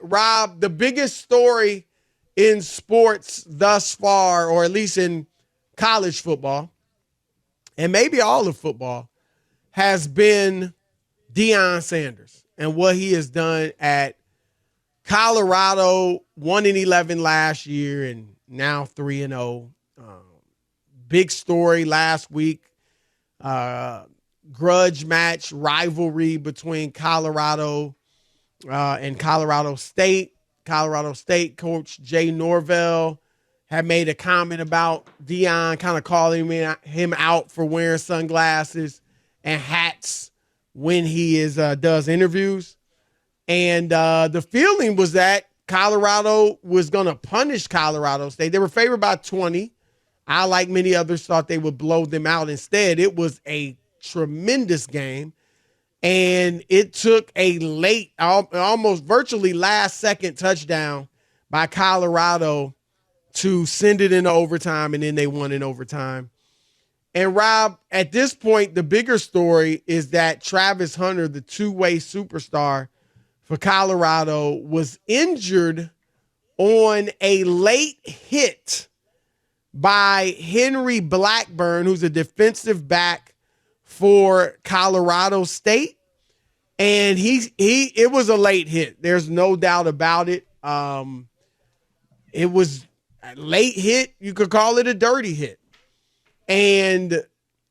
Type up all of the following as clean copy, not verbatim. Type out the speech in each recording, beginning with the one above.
Rob, the biggest story in sports thus far, or at least in college football, and maybe all of football, has been Deion Sanders and what he has done at Colorado. 1-11 last year and now 3-0. Big story last week. Grudge match rivalry between Colorado and Colorado State. Colorado State coach Jay Norvell had made a comment about Deion, kind of calling him out for wearing sunglasses and hats when he does interviews. And the feeling was that Colorado was going to punish Colorado State. They were favored by 20. I, like many others, thought they would blow them out. Instead, it was a tremendous game. And it took a late, almost virtually last-second touchdown by Colorado to send it into overtime, and then they won in overtime. And, Rob, at this point, the bigger story is that Travis Hunter, the two-way superstar for Colorado, was injured on a late hit by Henry Blackburn, who's a defensive back for Colorado State. And it was a late hit. There's no doubt about it. It was a late hit. You could call it a dirty hit. And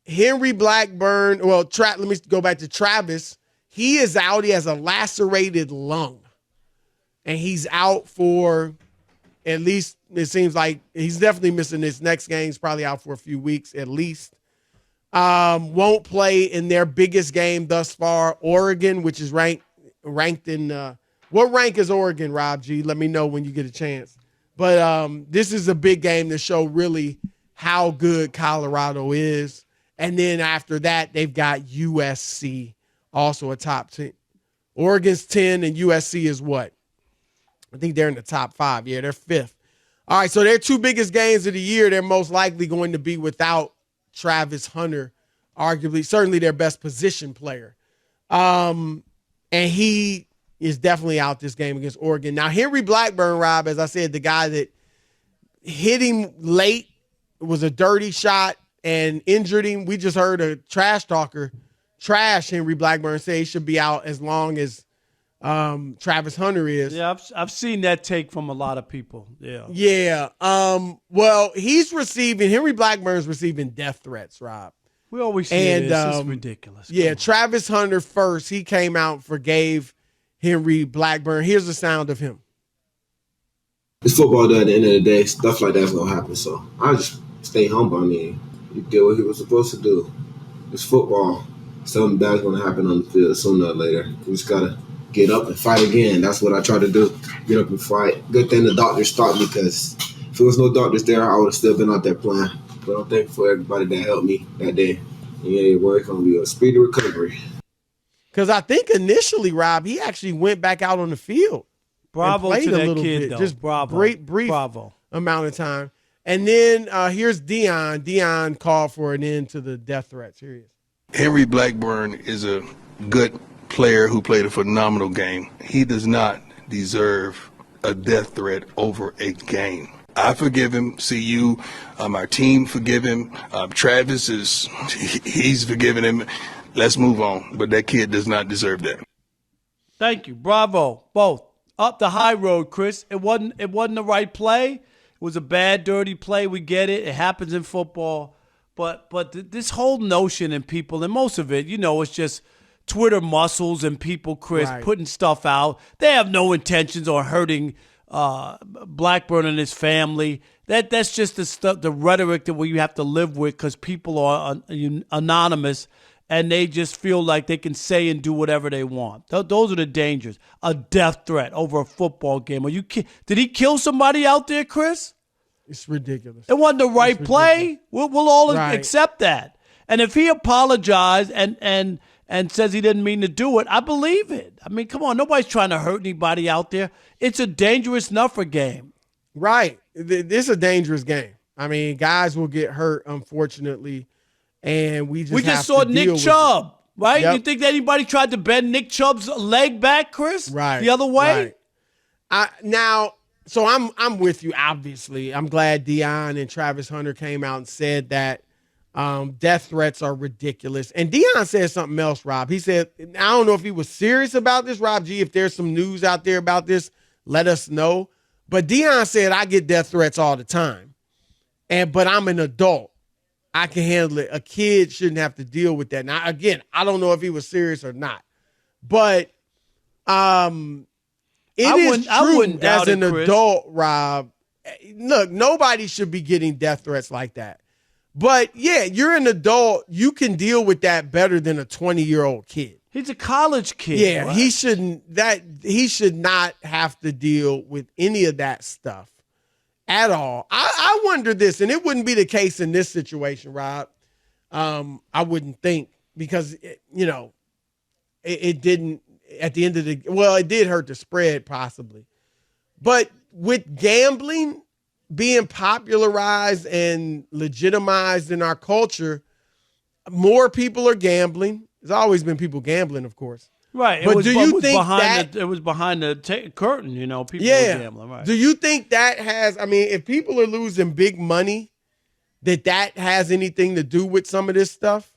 Henry Blackburn, let me go back to Travis. He is out. He has a lacerated lung. And he's out for, at least it seems like he's definitely missing this next game. He's probably out for a few weeks at least. Won't play in their biggest game thus far, Oregon, which is ranked in what rank is Oregon, Rob G? Let me know when you get a chance. But this is a big game to show really how good Colorado is. And then after that, they've got USC, also a top 10. Oregon's 10 and USC is what? I think they're in the top 5. Yeah, they're 5th. All right, so their two biggest games of the year, they're most likely going to be without Travis Hunter, certainly their best position player. And he is definitely out this game against Oregon. Now, Henry Blackburn, Rob, as I said, the guy that hit him late, was a dirty shot and injured him. We just heard a trash talker trash Henry Blackburn say he should be out as long as Travis Hunter is. Yeah, I've seen that take from a lot of people. Yeah. Yeah. Well, Henry Blackburn's receiving death threats, Rob. We always see this. It's ridiculous. Yeah, Travis Hunter first. He came out and forgave Henry Blackburn. Here's the sound of him. It's football, though. At the end of the day, stuff like that's going to happen. So I just stay humble. I mean, he did what he was supposed to do. It's football. Something bad's going to happen on the field sooner or later. We just got to get up and fight again. That's what I try to do. Get up and fight. Good thing the doctors stopped me, because if there was no doctors there, I would have still been out there playing. But I'm thankful for everybody that helped me that day. And yeah, boy, it's going to be a speedy recovery. Because I think initially, Rob, he actually went back out on the field. Bravo to that kid, though. Just bravo. brief amount of time. And then here's Deion. Deion called for an end to the death threats. Here he is. Henry Blackburn is a good player who played a phenomenal game. He does not deserve a death threat over a game. I forgive him. CU, our team forgive him. Travis he's forgiven him. Let's move on. But that kid does not deserve that. Thank you. Bravo. Both. Up the high road, Chris. It wasn't the right play. It was a bad, dirty play. We get it. It happens in football. But this whole notion in people, and most of it, it's just Twitter muscles and people, Chris, right, putting stuff out. They have no intentions on hurting Blackburn and his family. That's just the stuff, the rhetoric that we have to live with, because people are anonymous and they just feel like they can say and do whatever they want. Those are the dangers. A death threat over a football game. Did he kill somebody out there, Chris? It's ridiculous. It wasn't the right play. We'll all accept that. And if he apologized and says he didn't mean to do it, I believe it. I mean, come on. Nobody's trying to hurt anybody out there. It's a dangerous enough game. Right. This is a dangerous game. I mean, guys will get hurt, unfortunately, and we just saw Nick Chubb, right? Yep. You think anybody tried to bend Nick Chubb's leg back, Chris? Right. The other way? Right. So I'm with you. Obviously, I'm glad Deion and Travis Hunter came out and said that death threats are ridiculous. And Deion said something else, Rob. He said, I don't know if he was serious about this, Rob G. If there's some news out there about this, let us know. But Deion said, I get death threats all the time. But I'm an adult. I can handle it. A kid shouldn't have to deal with that. Now, again, I don't know if he was serious or not. But it is true as an adult, Rob. Look, nobody should be getting death threats like that. But, yeah, you're an adult. You can deal with that better than a 20-year-old kid. He's a college kid. Yeah, right? He should not have to deal with any of that stuff at all. I wonder this, and it wouldn't be the case in this situation, Rob. I wouldn't think, because it didn't at the end of it did hurt the spread possibly. But with gambling being popularized and legitimized in our culture, more people are gambling. There's always been people gambling, of course. Right. But do you think it was behind the curtain, people were gambling, right? Do you think that has, if people are losing big money, that has anything to do with some of this stuff?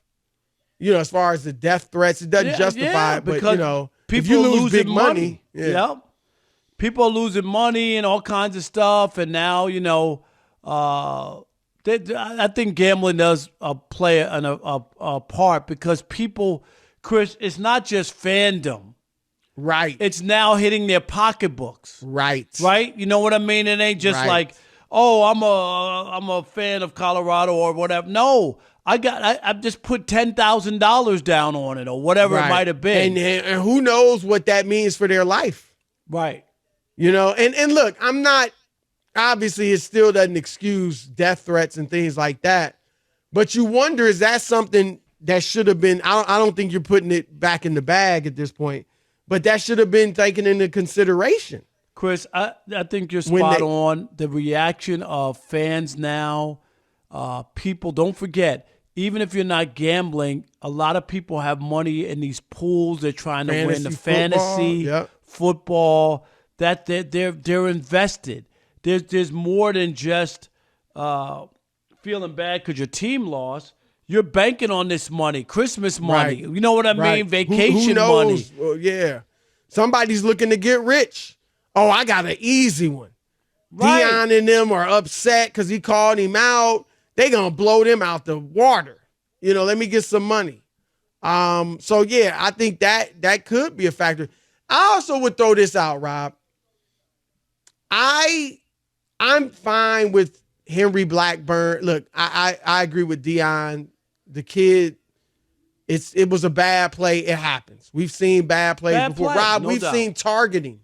As far as the death threats, it doesn't justify it, but, people if you lose big money. Yep. People are losing money and all kinds of stuff, and now, I think gambling does play a part, because people, Chris, it's not just fandom. Right. It's now hitting their pocketbooks. Right. Right? You know what I mean? It ain't just like, oh, I'm a fan of Colorado or whatever. No, I just put $10,000 down on it or whatever it might have been. And who knows what that means for their life. Right. And look, I'm not, obviously it still doesn't excuse death threats and things like that. But you wonder, is that something that should have been, I don't think you're putting it back in the bag at this point, but that should have been taken into consideration. Chris, I think you're spot on. The reaction of fans now, people, don't forget, even if you're not gambling, a lot of people have money in these pools. They're trying to win the fantasy football. That they're invested. There's more than just feeling bad because your team lost. You're banking on this money, Christmas money. Right. You know what I mean? Vacation who knows? money. Well, yeah. Somebody's looking to get rich. Oh, I got an easy one. Right. Deion and them are upset because he called him out. They gonna blow them out the water. Let me get some money. So yeah, I think that could be a factor. I also would throw this out, Rob. I'm fine with Henry Blackburn. Look, I agree with Deion. The kid, it was a bad play. It happens. We've seen bad plays before. Rob, we've seen targeting,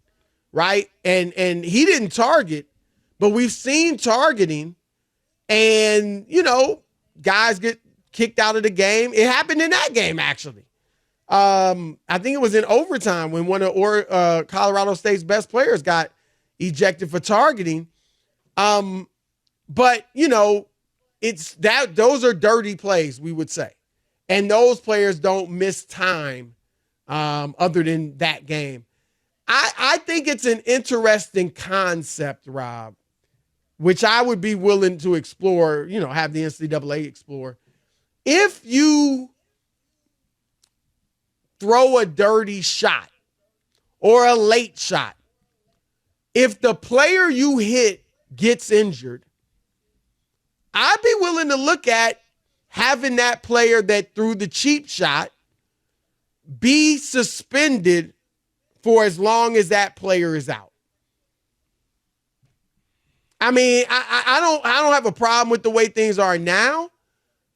right? And he didn't target, but we've seen targeting, and guys get kicked out of the game. It happened in that game, actually. I think it was in overtime when one of Colorado State's best players got ejected for targeting. But it's that those are dirty plays, we would say. And those players don't miss time other than that game. I think it's an interesting concept, Rob, which I would be willing to explore, have the NCAA explore. If you throw a dirty shot or a late shot, if the player you hit gets injured, I'd be willing to look at having that player that threw the cheap shot be suspended for as long as that player is out. I don't have a problem with the way things are now,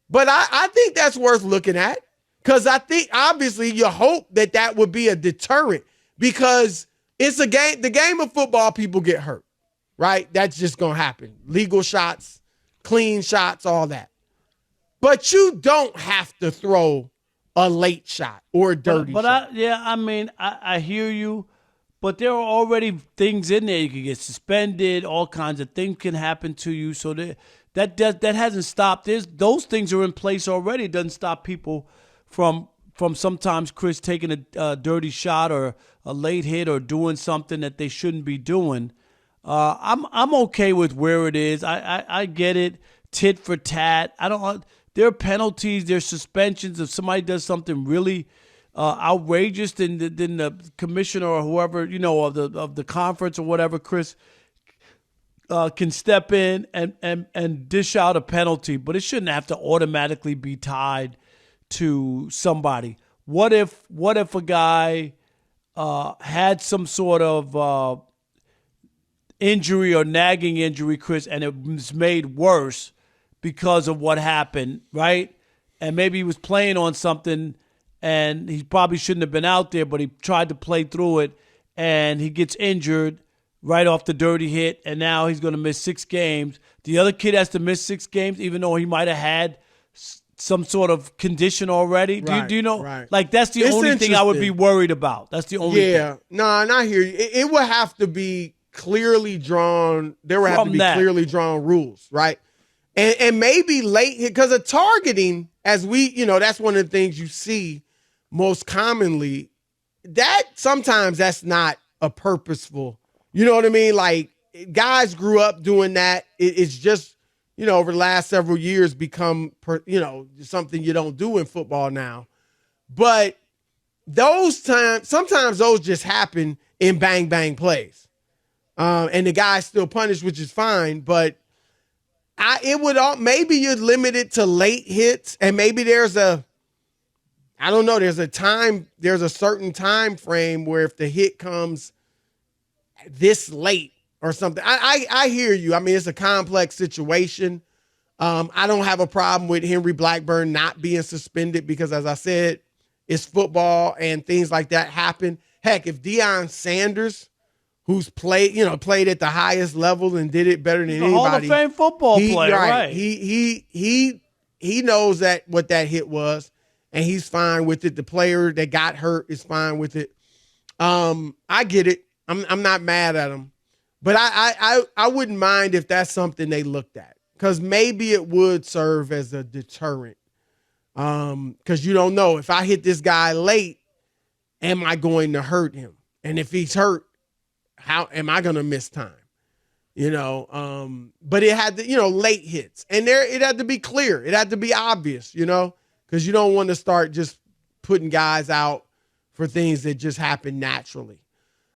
but I think that's worth looking at, because I think obviously you hope that would be a deterrent, because it's a game. The game of football, people get hurt, right? That's just going to happen. Legal shots, clean shots, all that. But you don't have to throw a late shot or a dirty shot. I hear you, but there are already things in there. You can get suspended. All kinds of things can happen to you. So that hasn't stopped. Those things are in place already. It doesn't stop people from from sometimes Chris taking a dirty shot or a late hit or doing something that they shouldn't be doing. I'm okay with where it is. I get it, tit for tat. I don't. There are penalties, there's suspensions. If somebody does something really outrageous, then the commissioner or whoever of the conference or whatever, Chris, can step in and dish out a penalty. But it shouldn't have to automatically be tied to somebody. What if a guy had some sort of injury or nagging injury, Chris, and it was made worse because of what happened, right? And maybe he was playing on something and he probably shouldn't have been out there, but he tried to play through it and he gets injured right off the dirty hit, and now he's going to miss 6 games. The other kid has to miss 6 games even though he might have had some sort of condition already. Do you know? Right. Like, that's the only thing I would be worried about. That's the only thing. Yeah. No, and I hear you. It would have to be clearly drawn. There would have to be clearly drawn rules, right? And maybe late hit, because of targeting, as that's one of the things you see most commonly. That sometimes that's not a purposeful. You know what I mean? Like, guys grew up doing that. It's just, over the last several years become, something you don't do in football now. But sometimes those just happen in bang bang plays. And the guy's still punished, which is fine, but maybe you're limited to late hits, and maybe there's a certain time frame where if the hit comes this late or something. I hear you. I mean, it's a complex situation. I don't have a problem with Henry Blackburn not being suspended because, as I said, it's football and things like that happen. Heck, if Deion Sanders, who's played at the highest level and did it better than anybody. Hall of Fame football player, right? He knows what that hit was, and he's fine with it. The player that got hurt is fine with it. I get it. I'm not mad at him, but I wouldn't mind if that's something they looked at, because maybe it would serve as a deterrent. Because you don't know, if I hit this guy late, am I going to hurt him? And if he's hurt, how am I going to miss time? But it had to, late hits, and it had to be clear. It had to be obvious, because you don't want to start just putting guys out for things that just happen naturally.